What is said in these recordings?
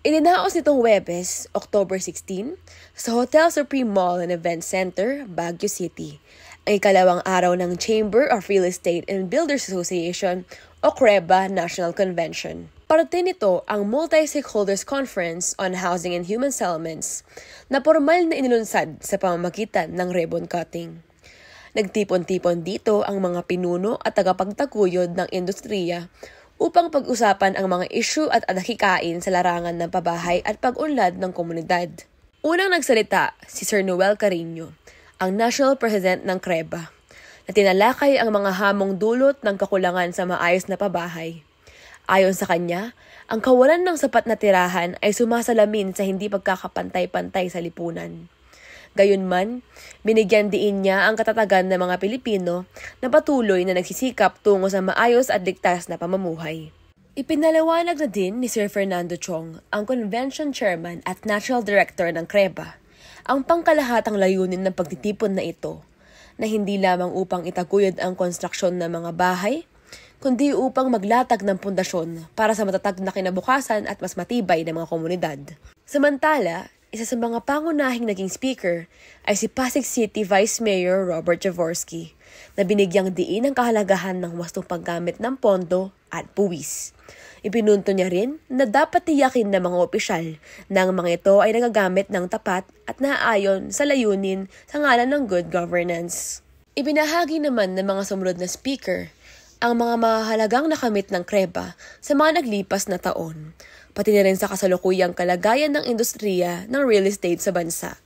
Ininaos nitong Huwebes, October 16, sa Hotel Supreme Mall and Event Center, Baguio City, ang ikalawang araw ng Chamber of Real Estate and Builders Association o CREBA National Convention. Parte nito ang Multi-Stakeholders Conference on Housing and Human Settlements na formal na inilunsad sa pamamagitan ng ribbon cutting. Nagtipon-tipon dito ang mga pinuno at tagapagtaguyod ng industriya upang pag-usapan ang mga issue at adhikain sa larangan ng pabahay at pag-unlad ng komunidad. Unang nagsalita si Sir Noel Carino, ang National President ng CREBA, na tinalakay ang mga hamong dulot ng kakulangan sa maayos na pabahay. Ayon sa kanya, ang kawalan ng sapat na tirahan ay sumasalamin sa hindi pagkakapantay-pantay sa lipunan. Gayunman, binigyan diin niya ang katatagan ng mga Pilipino na patuloy na nagsisikap tungo sa maayos at ligtas na pamumuhay. Ipinaliwanag na din ni Sir Fernando Chong, ang Convention Chairman at National Director ng CREBA, ang pangkalahatang layunin ng pagtitipon na ito, na hindi lamang upang itaguyod ang konstruksyon ng mga bahay, kundi upang maglatag ng pundasyon para sa matatag na kinabukasan at mas matibay na mga komunidad. Samantala, isa sa mga pangunahing naging speaker ay si Pasig City Vice Mayor Robert Jaworski, na binigyang diin ang kahalagahan ng wastong paggamit ng pondo at buwis. Ipinunto niya rin na dapat tiyakin ng mga opisyal na ang mga ito ay nagagamit ng tapat at naaayon sa layunin sa ngalan ng good governance. Ibinahagi naman ng mga sumunod na speaker ang mga mahalagang nakamit ng CREBA sa mga naglipas na taon, pati na rin sa kasalukuyang kalagayan ng industriya ng real estate sa bansa.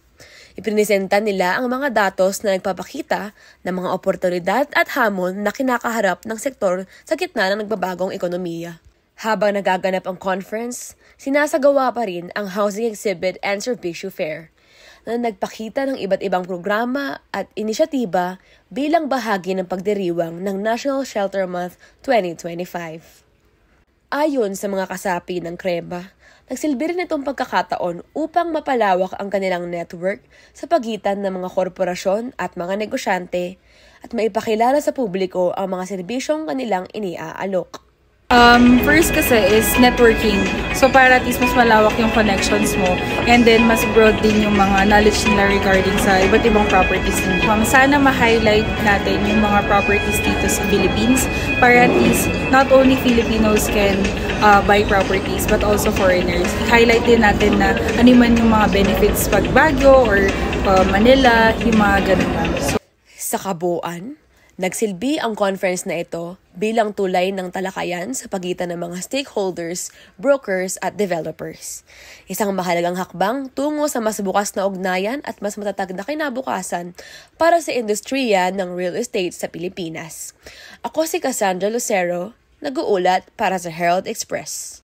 Iprinesenta nila ang mga datos na nagpapakita ng mga oportunidad at hamon na kinakaharap ng sektor sa gitna ng nagbabagong ekonomiya. Habang nagaganap ang conference, sinasagawa pa rin ang Housing Exhibit and Servicio Fair, na nagpakita ng iba't ibang programa at inisyatiba bilang bahagi ng pagdiriwang ng National Shelter Month 2025. Ayon sa mga kasapi ng CREBA, nagsilbi rin itong pagkakataon upang mapalawak ang kanilang network sa pagitan ng mga korporasyon at mga negosyante at maipakilala sa publiko ang mga serbisyong kanilang iniaalok. First kasi is networking. So para at least mas malawak yung connections mo and then mas broad din yung mga knowledge nila regarding sa iba't ibang properties din. Sana ma-highlight natin yung mga properties dito sa Philippines para at least not only Filipinos can buy properties but also foreigners. I-highlight din natin na ano man yung mga benefits pag Baguio or Manila, yung mga ganun lang. Sa kabuuan, nagsilbi ang conference na ito bilang tulay ng talakayan sa pagitan ng mga stakeholders, brokers at developers. Isang mahalagang hakbang tungo sa mas bukas na ugnayan at mas matatag na kinabukasan para sa industriya ng real estate sa Pilipinas. Ako si Cassandra Lucero, nag-uulat para sa Herald Express.